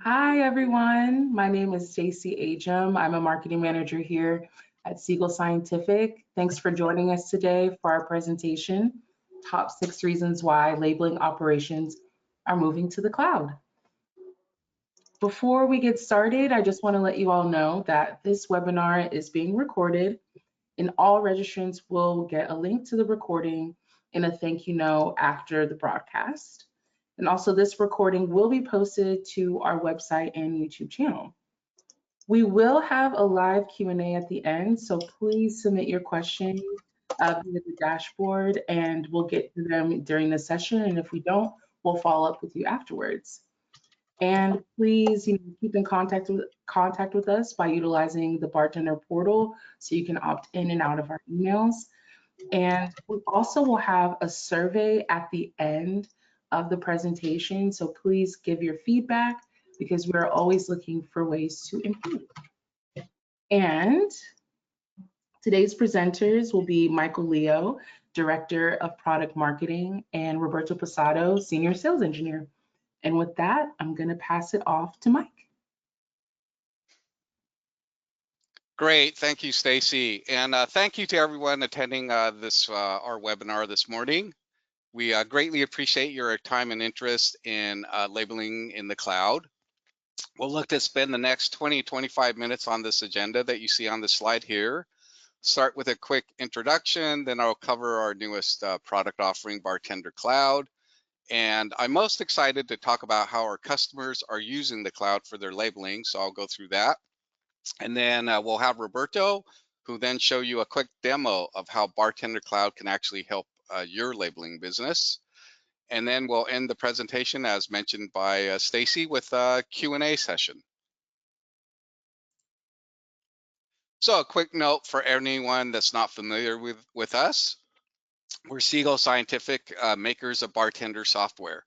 Hi, everyone. My name is Stacey Ajum. I'm a marketing manager here at Siegel Scientific. Thanks for joining us today for our presentation, Top 6 Reasons Why Labeling Operations are Moving to the Cloud. Before we get started, I just want to let you all know that this webinar is being recorded and all registrants will get a link to the recording and a thank you note after the broadcast. And also this recording will be posted to our website and YouTube channel. We will have a live Q&A at the end, so please submit your questions via the dashboard and we'll get to them during the session. And if we don't, we'll follow up with you afterwards. And please, keep in contact with us by utilizing the BarTender portal so you can opt in and out of our emails. And we also will have a survey at the end of the presentation. So please give your feedback because we're always looking for ways to improve. And today's presenters will be Michael Leo, Director of Product Marketing, and Roberto Posada, Senior Sales Engineer. And with that, I'm going to pass it off to Mike. Great, thank you, Stacy, and thank you to everyone attending our webinar this morning. We greatly appreciate your time and interest in labeling in the cloud. We'll look to spend the next 20-25 minutes on this agenda that you see on the slide here. Start with a quick introduction, then I'll cover our newest product offering, BarTender Cloud. And I'm most excited to talk about how our customers are using the cloud for their labeling, so I'll go through that. And then we'll have Roberto, who then show you a quick demo of how BarTender Cloud can actually help your labeling business. And then we'll end the presentation, as mentioned by Stacy, with a Q&A session. So a quick note for anyone that's not familiar with us. We're Siegel Scientific, makers of BarTender Software.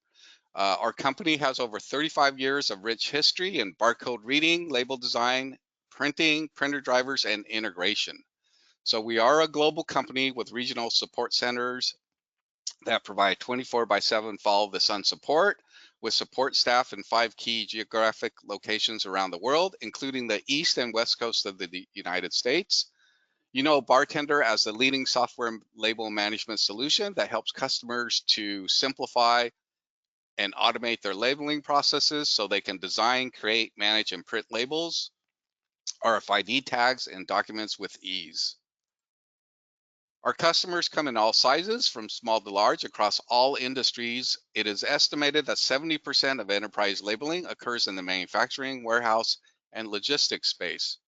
Our company has over 35 years of rich history in barcode reading, label design, printing, printer drivers, and integration. So we are a global company with regional support centers that provide 24/7 follow the sun support with support staff in 5 key geographic locations around the world, including the East and West Coast of the United States. You know BarTender as the leading software label management solution that helps customers to simplify and automate their labeling processes so they can design, create, manage, and print labels, RFID tags, and documents with ease. Our customers come in all sizes, from small to large, across all industries. It is estimated that 70% of enterprise labeling occurs in the manufacturing, warehouse, and logistics space.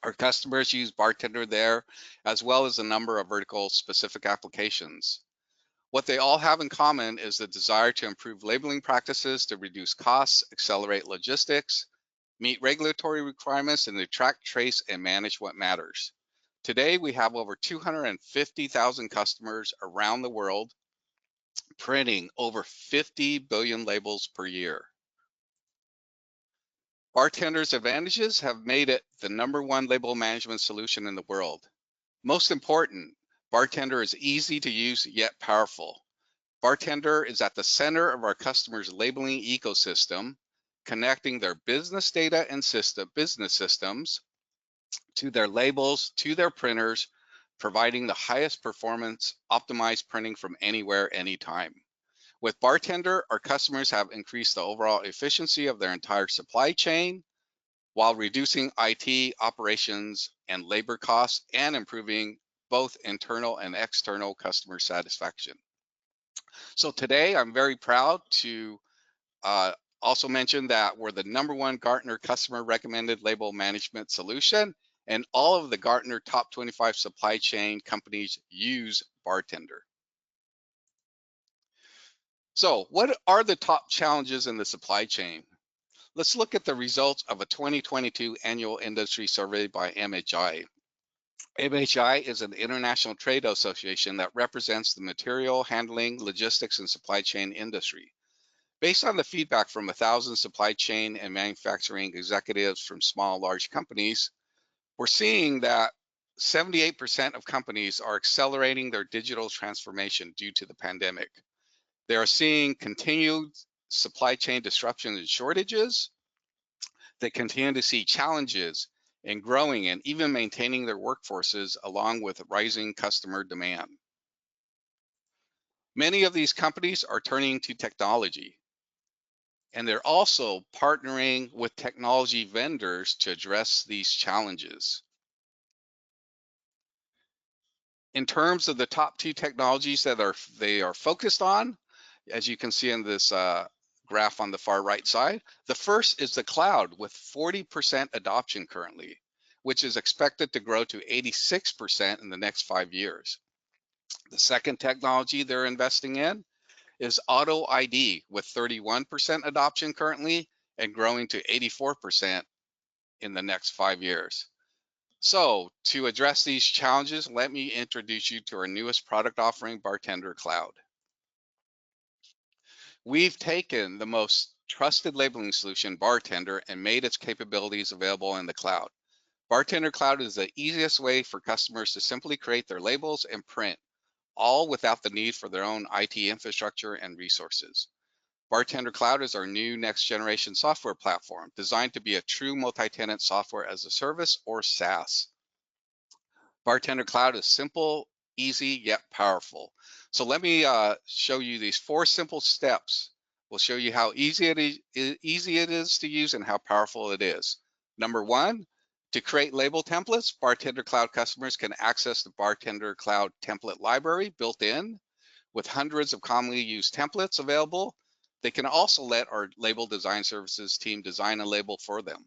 Our customers use BarTender there, as well as a number of vertical specific applications. What they all have in common is the desire to improve labeling practices to reduce costs, accelerate logistics, meet regulatory requirements, and to track, trace, and manage what matters. Today, we have over 250,000 customers around the world, printing over 50 billion labels per year. BarTender's advantages have made it the #1 label management solution in the world. Most important, BarTender is easy to use yet powerful. BarTender is at the center of our customers' labeling ecosystem, connecting their business data and business systems to their labels, to their printers, providing the highest performance, optimized printing from anywhere, anytime. With BarTender, our customers have increased the overall efficiency of their entire supply chain while reducing IT operations and labor costs and improving both internal and external customer satisfaction. So today, I'm very proud to also mention that we're the #1 Gartner customer recommended label management solution, and all of the Gartner top 25 supply chain companies use BarTender. So what are the top challenges in the supply chain? Let's look at the results of a 2022 annual industry survey by MHI. MHI is an international trade association that represents the material handling, logistics, and supply chain industry. Based on the feedback from 1,000 supply chain and manufacturing executives from small and large companies, we're seeing that 78% of companies are accelerating their digital transformation due to the pandemic. They are seeing continued supply chain disruptions and shortages, They continue to see challenges in growing and even maintaining their workforces along with rising customer demand. Many of these companies are turning to technology, and they're also partnering with technology vendors to address these challenges. In terms of the top two technologies that they are focused on, as you can see in this graph on the far right side, the first is the cloud with 40% adoption currently, which is expected to grow to 86% in the next 5 years. The second technology they're investing in is auto ID with 31% adoption currently and growing to 84% in the next 5 years. So to address these challenges, let me introduce you to our newest product offering, BarTender Cloud. We've taken the most trusted labeling solution, BarTender, and made its capabilities available in the cloud. BarTender Cloud is the easiest way for customers to simply create their labels and print, all without the need for their own IT infrastructure and resources. BarTender Cloud is our new next generation software platform designed to be a true multi-tenant software as a service or SaaS. BarTender Cloud is simple, easy, yet powerful. So let me show you these 4 simple steps. We'll show you how easy it is to use and how powerful it is. Number 1, to create label templates, BarTender Cloud customers can access the BarTender Cloud template library built in with hundreds of commonly used templates available. They can also let our label design services team design a label for them.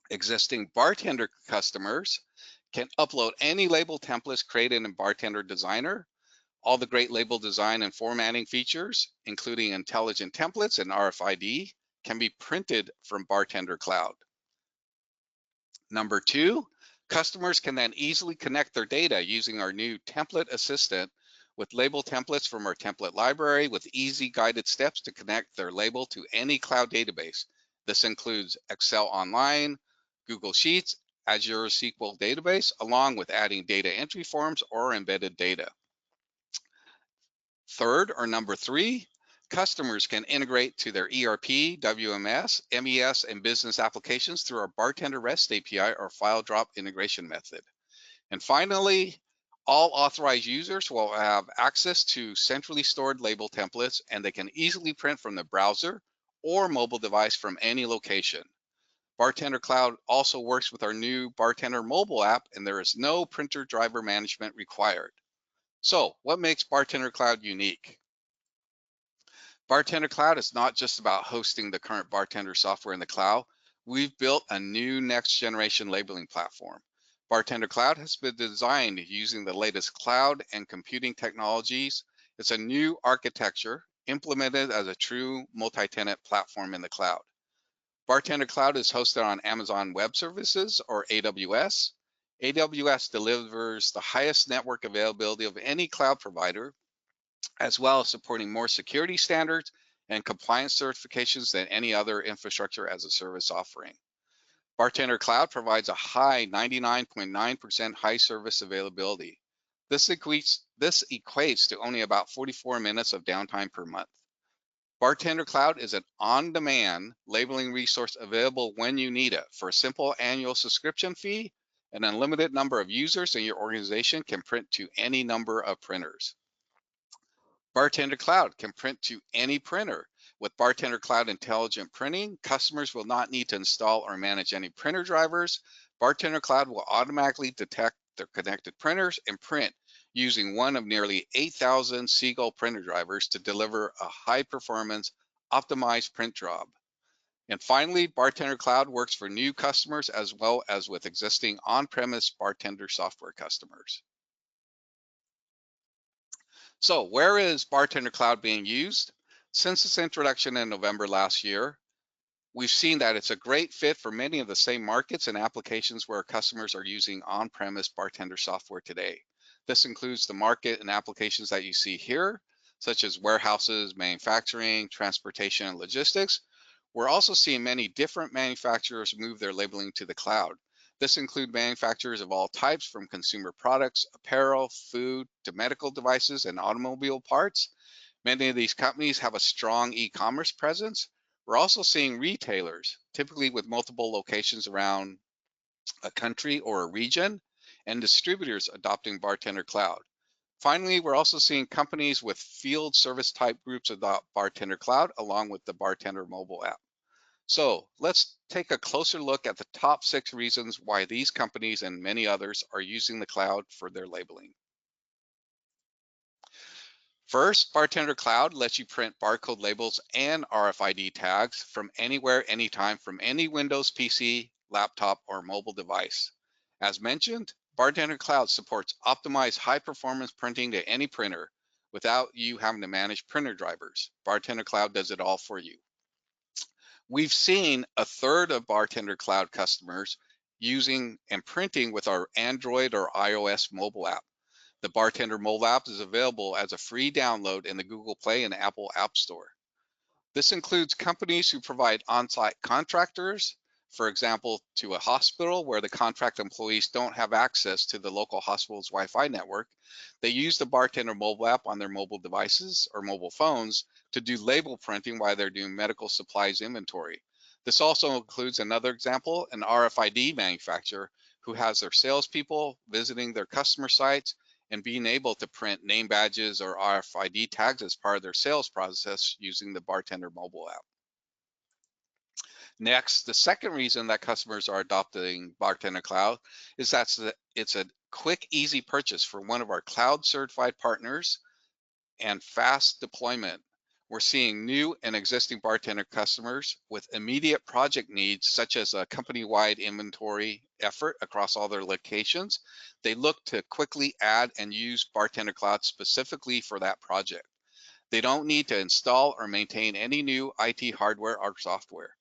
Existing BarTender customers can upload any label templates created in BarTender Designer. All the great label design and formatting features, including intelligent templates and RFID, can be printed from BarTender Cloud. Number 2, customers can then easily connect their data using our new template assistant with label templates from our template library with easy guided steps to connect their label to any cloud database. This includes Excel Online, Google Sheets, Azure SQL database, along with adding data entry forms or embedded data. Third, or number 3, customers can integrate to their ERP, WMS, MES, and business applications through our BarTender REST API or file drop integration method. And finally, all authorized users will have access to centrally stored label templates, and they can easily print from the browser or mobile device from any location. BarTender Cloud also works with our new BarTender mobile app, and there is no printer driver management required. So what makes BarTender Cloud unique? BarTender Cloud is not just about hosting the current BarTender software in the cloud. We've built a new next generation labeling platform. BarTender Cloud has been designed using the latest cloud and computing technologies. It's a new architecture implemented as a true multi-tenant platform in the cloud. BarTender Cloud is hosted on Amazon Web Services or AWS. AWS delivers the highest network availability of any cloud provider, as well as supporting more security standards and compliance certifications than any other infrastructure as a service offering. BarTender Cloud provides a high 99.9% high service availability. This equates to only about 44 minutes of downtime per month. BarTender Cloud is an on-demand labeling resource available when you need it. For a simple annual subscription fee, an unlimited number of users in your organization can print to any number of printers. BarTender Cloud can print to any printer. With BarTender Cloud Intelligent Printing, customers will not need to install or manage any printer drivers. BarTender Cloud will automatically detect their connected printers and print using one of nearly 8,000 Seagull printer drivers to deliver a high-performance, optimized print job. And finally, BarTender Cloud works for new customers as well as with existing on-premise BarTender software customers. So where is BarTender Cloud being used? Since its introduction in November last year, we've seen that it's a great fit for many of the same markets and applications where customers are using on-premise BarTender software today. This includes the market and applications that you see here, such as warehouses, manufacturing, transportation, and logistics. We're also seeing many different manufacturers move their labeling to the cloud. This includes manufacturers of all types, from consumer products, apparel, food, to medical devices and automobile parts. Many of these companies have a strong e-commerce presence. We're also seeing retailers, typically with multiple locations around a country or a region, and distributors adopting BarTender Cloud. Finally, we're also seeing companies with field service type groups adopt BarTender Cloud along with the BarTender mobile app. So let's take a closer look at the top 6 reasons why these companies and many others are using the cloud for their labeling. First, BarTender Cloud lets you print barcode labels and RFID tags from anywhere, anytime, from any Windows PC, laptop, or mobile device. As mentioned, BarTender Cloud supports optimized high-performance printing to any printer without you having to manage printer drivers. BarTender Cloud does it all for you. We've seen a third of BarTender Cloud customers using and printing with our Android or iOS mobile app. The BarTender mobile app is available as a free download in the Google Play and Apple App Store. This includes companies who provide on-site contractors, for example, to a hospital where the contract employees don't have access to the local hospital's Wi-Fi network. They use the BarTender mobile app on their mobile devices or mobile phones to do label printing while they're doing medical supplies inventory. This also includes another example, an RFID manufacturer who has their salespeople visiting their customer sites and being able to print name badges or RFID tags as part of their sales process using the BarTender mobile app. Next, the second reason that customers are adopting BarTender Cloud is that it's a quick, easy purchase for one of our cloud certified partners and fast deployment. We're seeing new and existing BarTender customers with immediate project needs, such as a company-wide inventory effort across all their locations. They look to quickly add and use BarTender Cloud specifically for that project. They don't need to install or maintain any new IT hardware or software.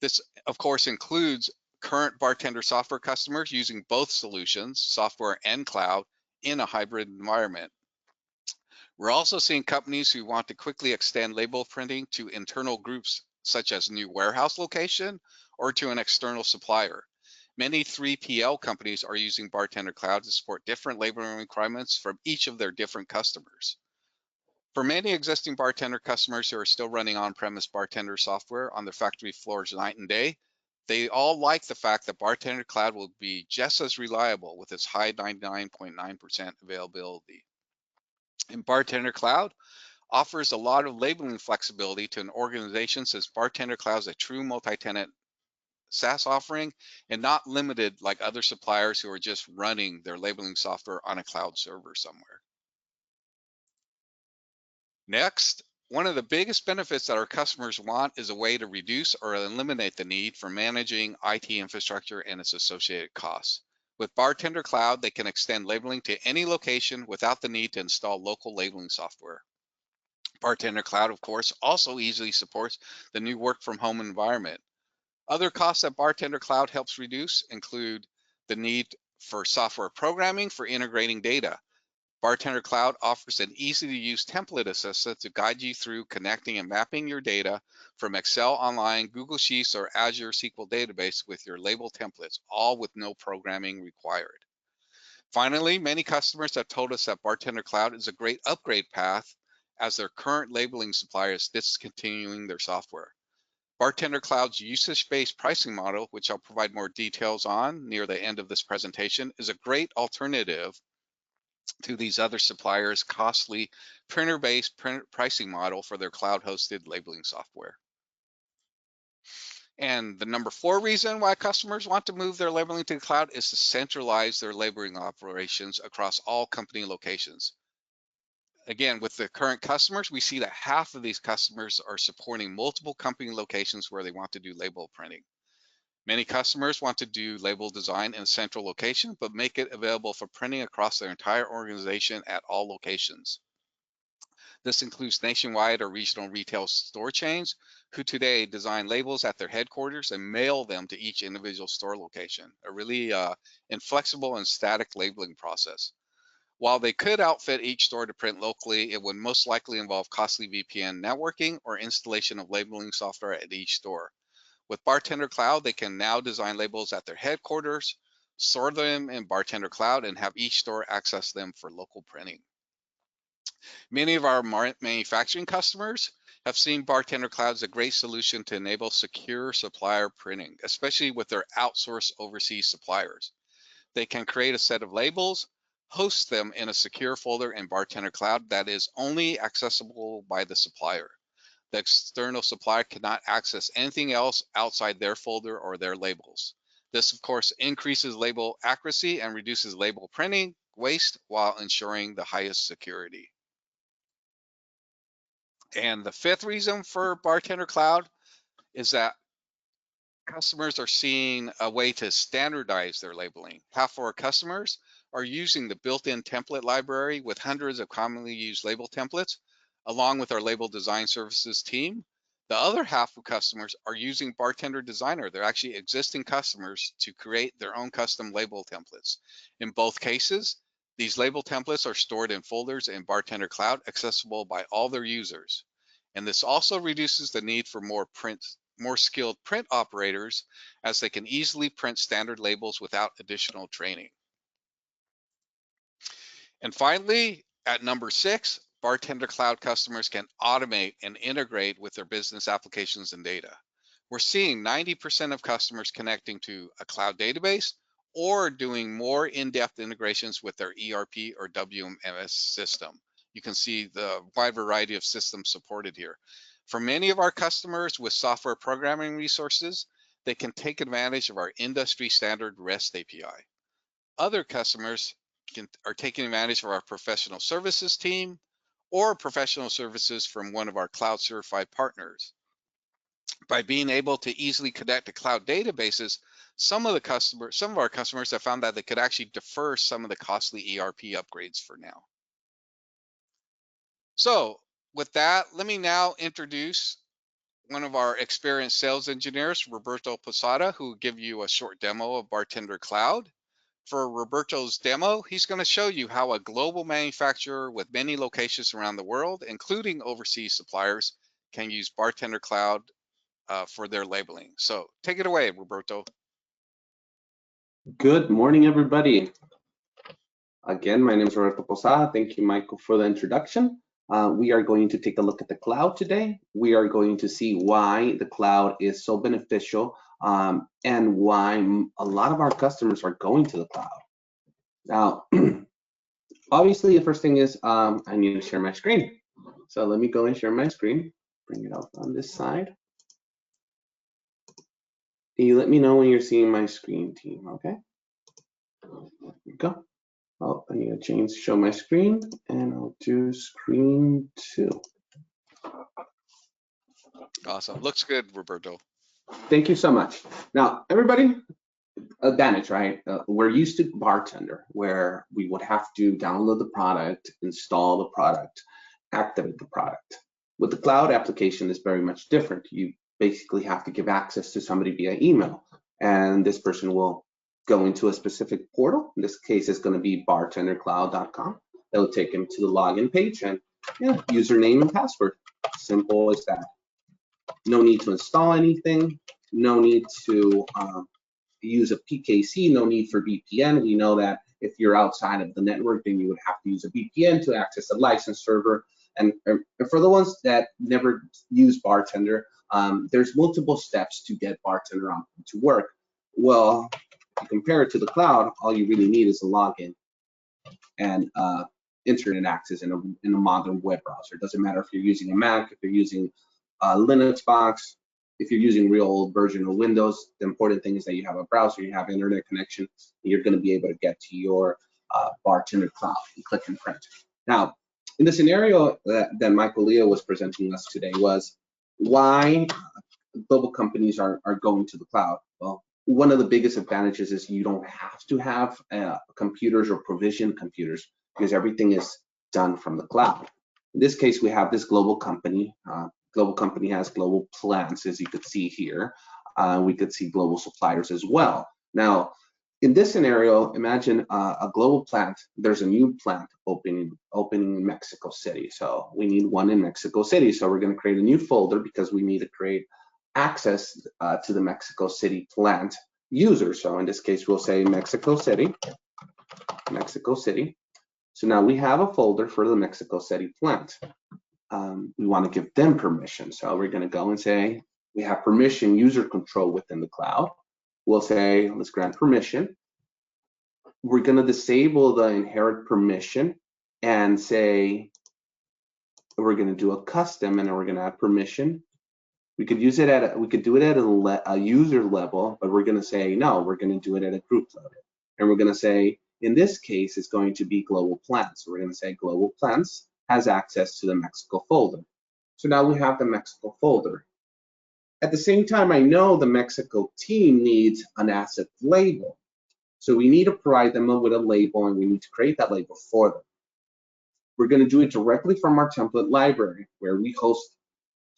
This, of course, includes current BarTender software customers using both solutions, software and cloud, in a hybrid environment. We're also seeing companies who want to quickly extend label printing to internal groups, such as a new warehouse location or to an external supplier. Many 3PL companies are using BarTender Cloud to support different labeling requirements from each of their different customers. For many existing BarTender customers who are still running on-premise BarTender software on their factory floors night and day, they all like the fact that BarTender Cloud will be just as reliable with its high 99.9% availability. And BarTender Cloud offers a lot of labeling flexibility to an organization, since BarTender Cloud is a true multi-tenant SaaS offering and not limited like other suppliers who are just running their labeling software on a cloud server somewhere. Next, one of the biggest benefits that our customers want is a way to reduce or eliminate the need for managing IT infrastructure and its associated costs. With BarTender Cloud, they can extend labeling to any location without the need to install local labeling software. BarTender Cloud, of course, also easily supports the new work from home environment. Other costs that BarTender Cloud helps reduce include the need for software programming for integrating data. BarTender Cloud offers an easy-to-use template assistant to guide you through connecting and mapping your data from Excel Online, Google Sheets, or Azure SQL database with your label templates, all with no programming required. Finally, many customers have told us that BarTender Cloud is a great upgrade path as their current labeling supplier is discontinuing their software. BarTender Cloud's usage-based pricing model, which I'll provide more details on near the end of this presentation, is a great alternative to these other suppliers' costly printer-based pricing model for their cloud-hosted labeling software. And the number 4 reason why customers want to move their labeling to the cloud is to centralize their labeling operations across all company locations. Again, with the current customers, we see that half of these customers are supporting multiple company locations where they want to do label printing. Many customers want to do label design in a central location, but make it available for printing across their entire organization at all locations. This includes nationwide or regional retail store chains who today design labels at their headquarters and mail them to each individual store location, a really inflexible and static labeling process. While they could outfit each store to print locally, it would most likely involve costly VPN networking or installation of labeling software at each store. With BarTender Cloud, they can now design labels at their headquarters, store them in BarTender Cloud, and have each store access them for local printing. Many of our manufacturing customers have seen BarTender Cloud as a great solution to enable secure supplier printing, especially with their outsourced overseas suppliers. They can create a set of labels, host them in a secure folder in BarTender Cloud that is only accessible by the supplier. The external supplier cannot access anything else outside their folder or their labels. This, of course, increases label accuracy and reduces label printing waste while ensuring the highest security. And the fifth reason for BarTender Cloud is that customers are seeing a way to standardize their labeling. Half of our customers are using the built-in template library with hundreds of commonly used label templates, along with our label design services team. The other half of customers are using BarTender Designer. They're actually existing customers to create their own custom label templates. In both cases, these label templates are stored in folders in BarTender Cloud, accessible by all their users. And this also reduces the need for more skilled print operators, as they can easily print standard labels without additional training. And finally, at number 6, BarTender Cloud customers can automate and integrate with their business applications and data. We're seeing 90% of customers connecting to a cloud database or doing more in-depth integrations with their ERP or WMS system. You can see the wide variety of systems supported here. For many of our customers with software programming resources, they can take advantage of our industry standard REST API. Other customers are taking advantage of our professional services team or professional services from one of our cloud certified partners. By being able to easily connect to cloud databases, some of our customers have found that they could actually defer some of the costly ERP upgrades for now. So with that, let me now introduce one of our experienced sales engineers, Roberto Posada, who will give you a short demo of BarTender Cloud. For Roberto's demo, he's going to show you how a global manufacturer with many locations around the world, including overseas suppliers, can use BarTender Cloud for their labeling. So take it away, Roberto. Good morning, everybody. Again, my name is Roberto Posada. Thank you, Michael, for the introduction. We are going to take a look at the cloud today. We are going to see why the cloud is so beneficial and why a lot of our customers are going to the cloud. Now, obviously, the first thing is I need to share my screen. So let me go and share my screen, bring it up on this side. You let me know when you're seeing my screen, team, okay? There we go. Oh, I need to show my screen, and I'll do screen 2. Awesome. Looks good, Roberto. Thank you so much. Now, everybody, advantage, right? We're used to BarTender, where we would have to download the product, install the product, activate the product. With the cloud application, it's very much different. You basically have to give access to somebody via email, and this person will go into a specific portal. In this case, it's going to be bartendercloud.com. It'll take him to the login page and username and password. Simple as that. No need to install anything. No need to use a PKC. No need for VPN. We know that if you're outside of the network, then you would have to use a VPN to access a license server. And for the ones that never use BarTender, there's multiple steps to get BarTender to work. Well, if you compare it to the cloud, all you really need is a login and internet access in a modern web browser. It doesn't matter if you're using a Mac, if you're using a Linux box, if you're using real old version of Windows. The important thing is that you have a browser, you have internet connection, and you're going to be able to get to your BarTender Cloud and click and print. Now, in the scenario that Michael Leo was presenting us today was why global companies are going to the cloud. Well, one of the biggest advantages is you don't have to have computers or provision computers, because everything is done from the cloud. In this case, we have this global company. Global company has global plants, as you could see here. We could see global suppliers as well. Now, in this scenario, imagine a global plant. There's a new plant opening in Mexico City. So we need one in Mexico City. So we're going to create a new folder because we need to create access to the Mexico City plant user. So in this case, we'll say Mexico City. So now we have a folder for the Mexico City plant. we want to give them permission. So we're going to go and say we have permission user control within the cloud. We'll say let's grant permission. We're going to disable the inherit permission and say we're going to do a custom, and then we're going to add permission. We could use it at we could do it at a user level, but we're going to say no, we're going to do it at a group level, and we're going to say in this case it's going to be global plants. So we're going to say global plants has access to the Mexico folder. So now we have the Mexico folder. At the same time, I know the Mexico team needs an asset label. So we need to provide them with a label, and we need to create that label for them. We're going to do it directly from our template library, where we host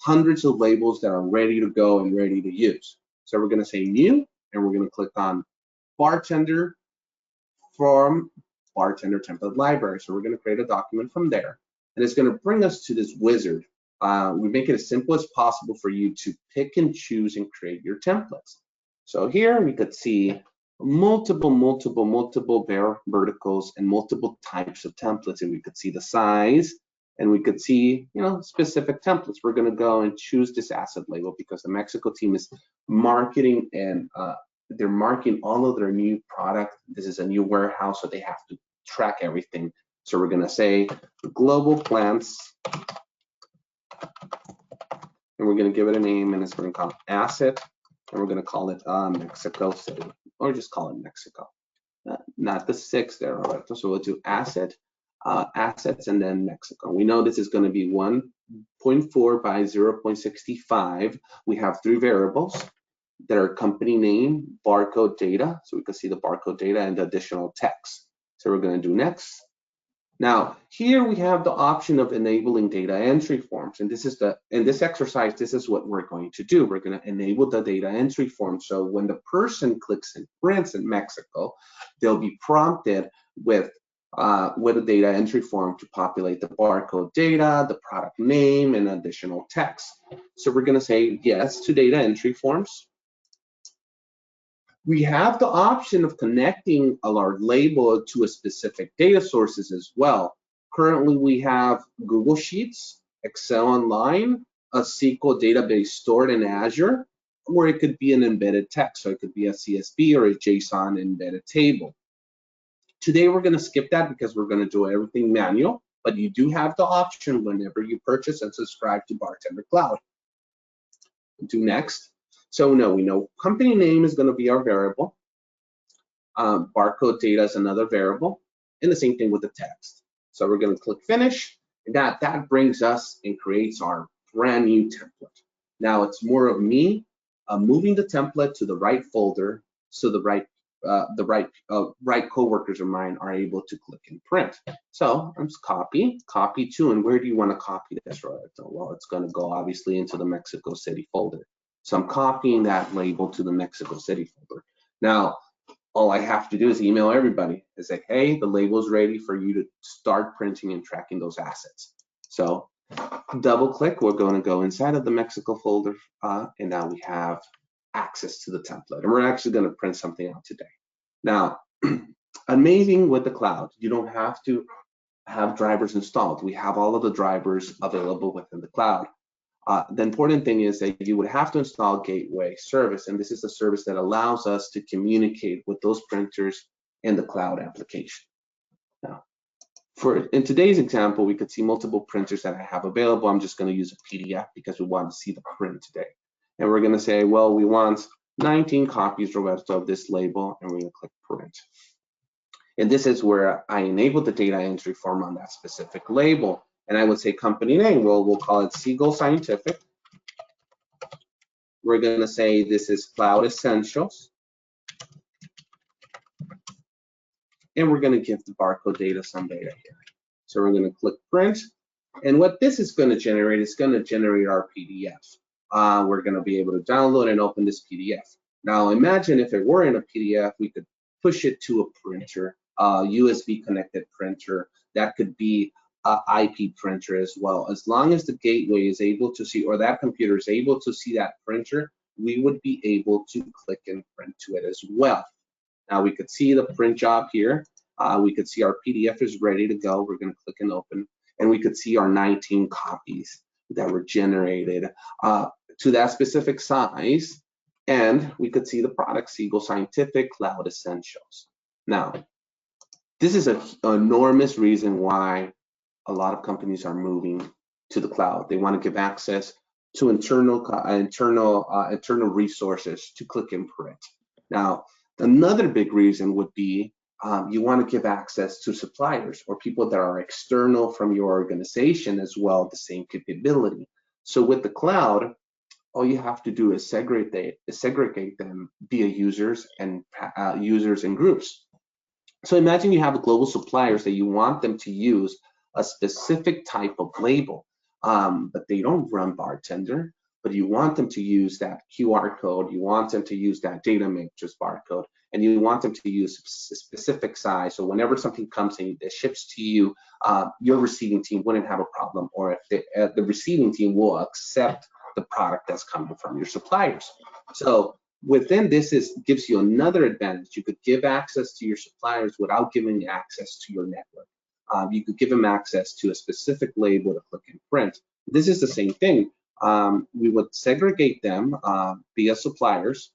hundreds of labels that are ready to go and ready to use. So we're going to say new, and we're going to click on BarTender from BarTender template library. So we're going to create a document from there, and it's going to bring us to this wizard. We make it as simple as possible for you to pick and choose and create your templates. So here we could see multiple verticals and multiple types of templates, and we could see the size, and we could see, specific templates. We're going to go and choose this asset label because the Mexico team is marketing, and they're marketing all of their new product. This is a new warehouse, so they have to track everything. So we're going to say global plants, and we're going to give it a name, and it's going to call it asset, and we're going to call it Mexico City, or just call it Mexico. Not the 6 there, Roberto. So we'll do asset, assets, and then Mexico. We know this is going to be 1.4 by 0.65. We have 3 variables that are company name, barcode data, so we can see the barcode data, and the additional text. So we're going to do next. Now, here we have the option of enabling data entry forms, and in this exercise, this is what we're going to do. We're going to enable the data entry form. So when the person clicks and prints in Mexico, they'll be prompted with a data entry form to populate the barcode data, the product name, and additional text. So we're going to say yes to data entry forms. We have the option of connecting our label to a specific data sources as well. Currently, we have Google Sheets, Excel Online, a SQL database stored in Azure, or it could be an embedded text. So it could be a CSV or a JSON embedded table. Today, we're going to skip that because we're going to do everything manual, but you do have the option whenever you purchase and subscribe to BarTender Cloud. Do next. So no, we know company name is going to be our variable. Barcode data is another variable, and the same thing with the text. So we're going to click finish, and that brings us and creates our brand new template. Now it's more of me moving the template to the right folder, so the right coworkers of mine are able to click and print. So I'm just copy to, and where do you want to copy this, Roberto? Well, it's going to go obviously into the Mexico City folder. So I'm copying that label to the Mexico City folder. Now, all I have to do is email everybody and say, hey, the label's ready for you to start printing and tracking those assets. So double click, we're going to go inside of the Mexico folder, and now we have access to the template. And we're actually going to print something out today. Now, amazing with the cloud, you don't have to have drivers installed. We have all of the drivers available within the cloud. The important thing is that you would have to install Gateway service, and this is the service that allows us to communicate with those printers in the cloud application. Now, in today's example, we could see multiple printers that I have available. I'm just going to use a PDF because we want to see the print today. And we're going to say, well, we want 19 copies, Roberto, of this label, and we're going to click print. And this is where I enable the data entry form on that specific label. And I would say company name, well, we'll call it Seagull Scientific. We're going to say this is Cloud Essentials. And we're going to give the barcode data some data here. So we're going to click print. And what this is going to generate is going to generate our PDF. We're going to be able to download and open this PDF. Now imagine if it were in a PDF, we could push it to a printer, a USB connected printer. That could be IP printer as well. As long as the gateway is able to see, or that computer is able to see that printer, we would be able to click and print to it as well. Now we could see the print job here. We could see our PDF is ready to go. We're going to click and open. and we could see our 19 copies that were generated to that specific size, and we could see the product, Siegel Scientific Cloud Essentials. Now, this is an enormous reason why a lot of companies are moving to the cloud. They want to give access to internal resources to click and print. Now, another big reason would be you want to give access to suppliers or people that are external from your organization as well, the same capability. So with the cloud, all you have to do is segregate them via users and groups. So imagine you have global suppliers that you want them to use a specific type of label, but they don't run BarTender, but you want them to use that QR code, you want them to use that data matrix barcode, and you want them to use a specific size. So whenever something comes in that ships to you, your receiving team wouldn't have a problem, or if the receiving team will accept the product that's coming from your suppliers. So within this gives you another advantage. You could give access to your suppliers without giving access to your network. You could give them access to a specific label to click and print. This is the same thing. We would segregate them via suppliers.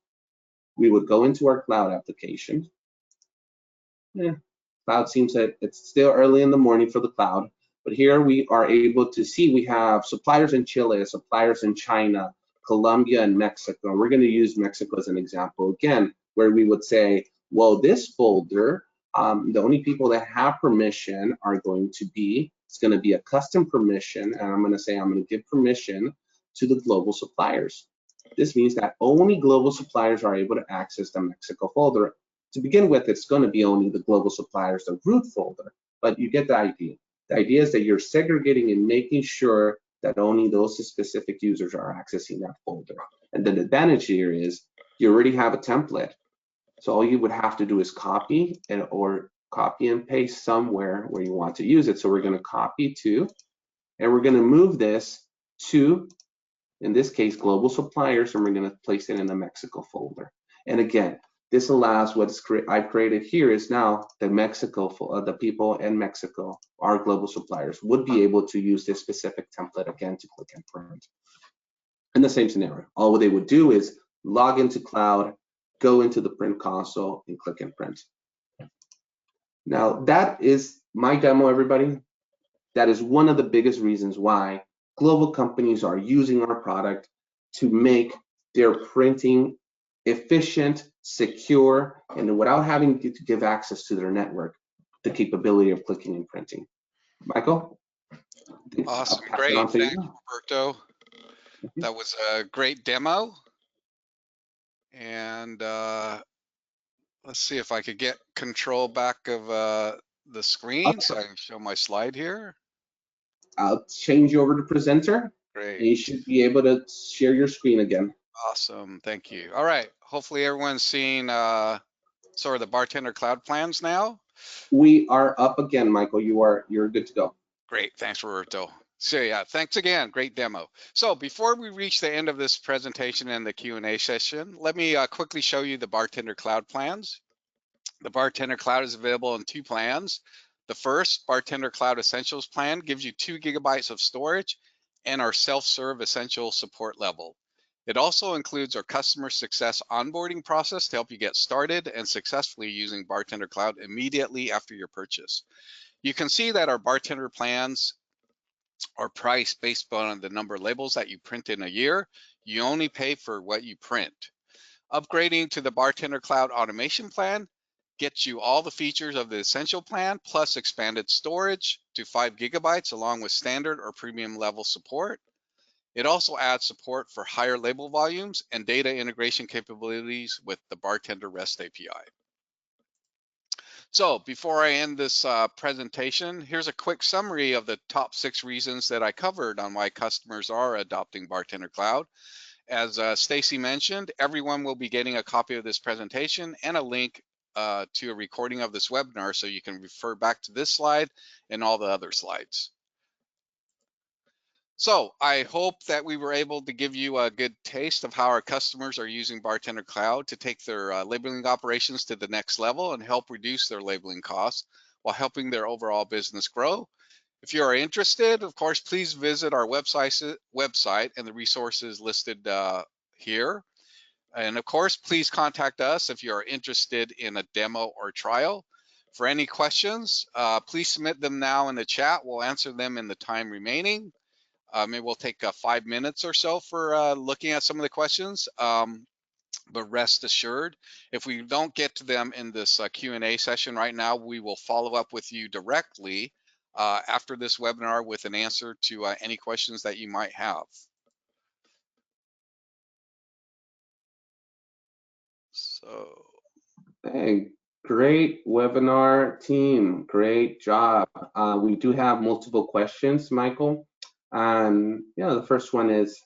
We would go into our cloud application. Cloud seems that it's still early in the morning for the cloud, but here we are able to see we have suppliers in Chile, suppliers in China, Colombia, and Mexico. We're going to use Mexico as an example again, where we would say, well, this folder, the only people that have permission are going to be, it's going to be a custom permission, and I'm going to say I'm going to give permission to the global suppliers. This means that only global suppliers are able to access the Mexico folder. To begin with, it's going to be only the global suppliers, the root folder, but you get the idea. The idea is that you're segregating and making sure that only those specific users are accessing that folder. And the advantage here is you already have a template. So all you would have to do is copy and paste somewhere where you want to use it. So we're going to copy to, and we're going to move this to, in this case, global suppliers, and we're going to place it in the Mexico folder. And again, this allows I've created here is now the the people in Mexico, our global suppliers, would be able to use this specific template again to click and print. In the same scenario, all they would do is log into cloud, go into the print console, and click and print. Now, that is my demo, everybody. That is one of the biggest reasons why global companies are using our product to make their printing efficient, secure, and without having to give access to their network, the capability of clicking and printing. Michael? Awesome, great. Thank you, Roberto. That was a great demo. And let's see if I could get control back of the screen so I can show my slide here. I'll change you over to presenter. Great. And you should be able to share your screen again. Awesome, thank you. All right, hopefully everyone's seeing sort of the BarTender Cloud plans now. We are up again, Michael. You're good to go. Great, thanks, Roberto. So yeah, thanks again, great demo. So before we reach the end of this presentation and the Q&A session, let me quickly show you the BarTender Cloud plans. The BarTender Cloud is available in two plans. The first, BarTender Cloud Essentials plan, gives you 2 GB of storage and our self-serve essential support level. It also includes our customer success onboarding process to help you get started and successfully using BarTender Cloud immediately after your purchase. You can see that our BarTender plans are priced based on the number of labels that you print in a year. You only pay for what you print. Upgrading to the BarTender Cloud Automation plan gets you all the features of the Essential plan plus expanded storage to 5 GB along with standard or premium level support. It also adds support for higher label volumes and data integration capabilities with the BarTender REST API. So before I end this presentation, here's a quick summary of the top 6 reasons that I covered on why customers are adopting BarTender Cloud. As Stacy mentioned, everyone will be getting a copy of this presentation and a link to a recording of this webinar so you can refer back to this slide and all the other slides. So I hope that we were able to give you a good taste of how our customers are using BarTender Cloud to take their labeling operations to the next level and help reduce their labeling costs while helping their overall business grow. If you are interested, of course, please visit our website and the resources listed here. And of course, please contact us if you are interested in a demo or trial. For any questions, please submit them now in the chat. We'll answer them in the time remaining. Maybe we'll take 5 minutes or so for looking at some of the questions. But rest assured, if we don't get to them in this Q&A session right now, we will follow up with you directly after this webinar with an answer to any questions that you might have. So, hey, great webinar team, great job. We do have multiple questions, Michael. The first one is,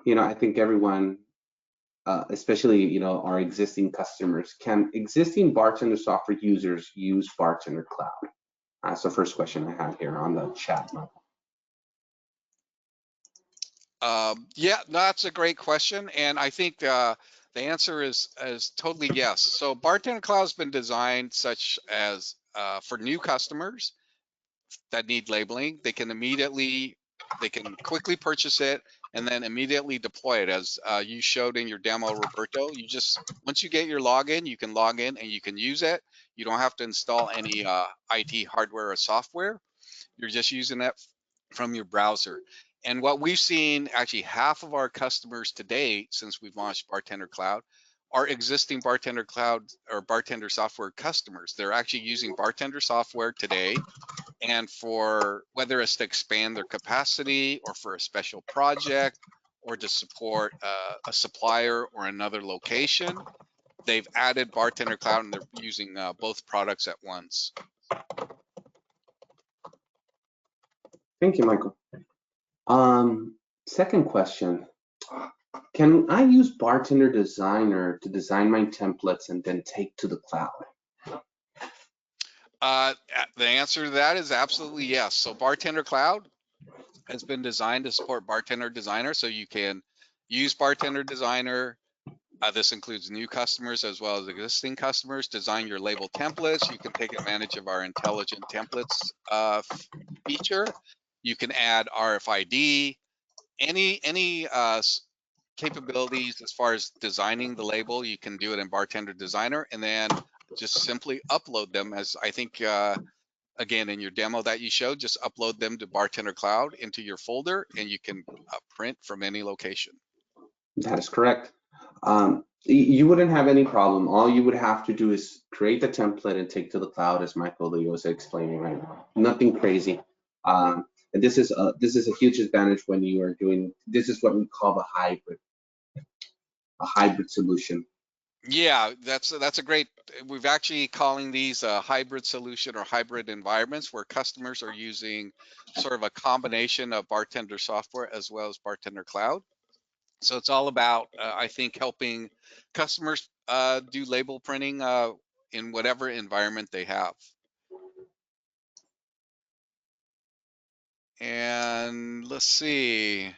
I think everyone, especially, our existing customers, can existing BarTender software users use BarTender Cloud? That's the first question I have here on the chat, Michael. Yeah, that's a great question, and I think the answer is totally yes. So BarTender Cloud has been designed such as for new customers that need labeling, they can quickly purchase it and then immediately deploy it. As you showed in your demo, Roberto, once you get your login, you can log in and you can use it. You don't have to install any IT hardware or software. You're just using it from your browser. And what we've seen, actually half of our customers to date since we've launched BarTender Cloud are existing BarTender Cloud or BarTender software customers. They're actually using BarTender software today, and for whether it's to expand their capacity or for a special project or to support a supplier or another location, they've added BarTender Cloud and they're using both products at once. Thank you, Michael. Second question, can I use BarTender Designer to design my templates and then take to the cloud? The answer to that is absolutely yes. So BarTender Cloud has been designed to support BarTender Designer, so you can use BarTender Designer. This includes new customers as well as existing customers. Design your label templates. You can take advantage of our intelligent templates feature. You can add RFID, any capabilities as far as designing the label. You can do it in BarTender Designer and then just simply upload them, as I think again in your demo that you showed, just upload them to BarTender Cloud into your folder and you can print from any location. That is correct. You wouldn't have any problem. All you would have to do is create the template and take to the cloud, as Michael Lee was explaining right now. Nothing crazy. And this is a huge advantage when you are doing, this is what we call a hybrid solution. Yeah, that's a great, we've actually calling these a hybrid solution or hybrid environments where customers are using sort of a combination of BarTender software as well as BarTender Cloud. So it's all about, I think, helping customers do label printing in whatever environment they have. And let's see.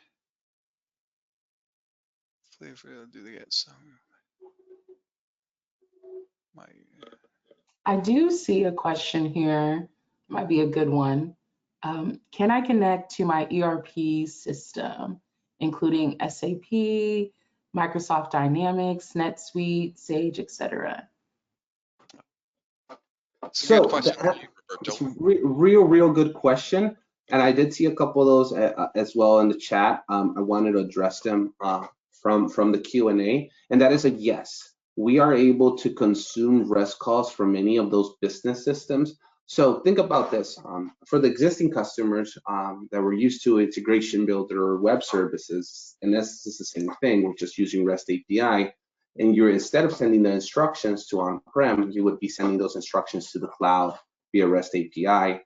I do see a question here, might be a good one. Can I connect to my ERP system, including SAP, Microsoft Dynamics, NetSuite, Sage, etc.? So it's a real good question. And I did see a couple of those as well in the chat. I wanted to address them from the Q&A, and that is a yes. We are able to consume REST calls from many of those business systems. So think about this. For the existing customers that were used to integration builder or web services, and this is the same thing, we're just using REST API, and you're, instead of sending the instructions to on-prem, you would be sending those instructions to the cloud via REST API.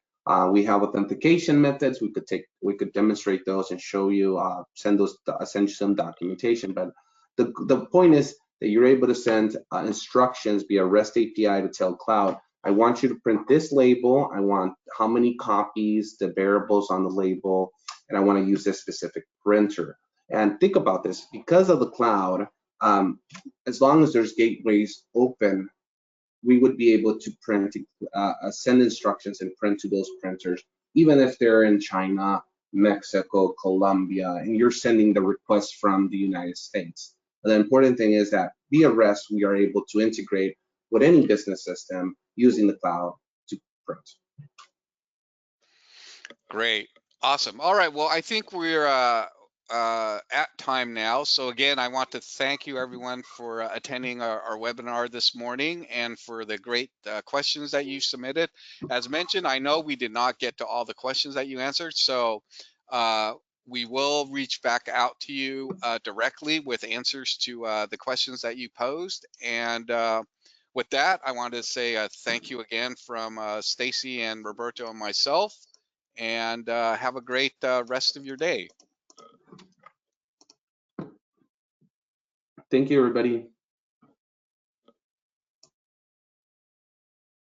We have authentication methods. We could demonstrate those and show you, send you some documentation. But the point is that you're able to send instructions via REST API to tell cloud, I want you to print this label. I want how many copies, the variables on the label, and I want to use this specific printer. And think about this, because of the cloud, as long as there's gateways open, we would be able to print, send instructions and print to those printers even if they're in China, Mexico, Colombia, and you're sending the request from the United States. The important thing is that via REST, we are able to integrate with any business system using the cloud to print. Great. Awesome. All right. Well, I think we're at time now. So again, I want to thank you everyone for attending our webinar this morning and for the great questions that you submitted. As mentioned, I know we did not get to all the questions that you answered. So we will reach back out to you directly with answers to the questions that you posed. And with that, I want to say thank you again from Stacy and Roberto and myself. And have a great rest of your day. Thank you, everybody.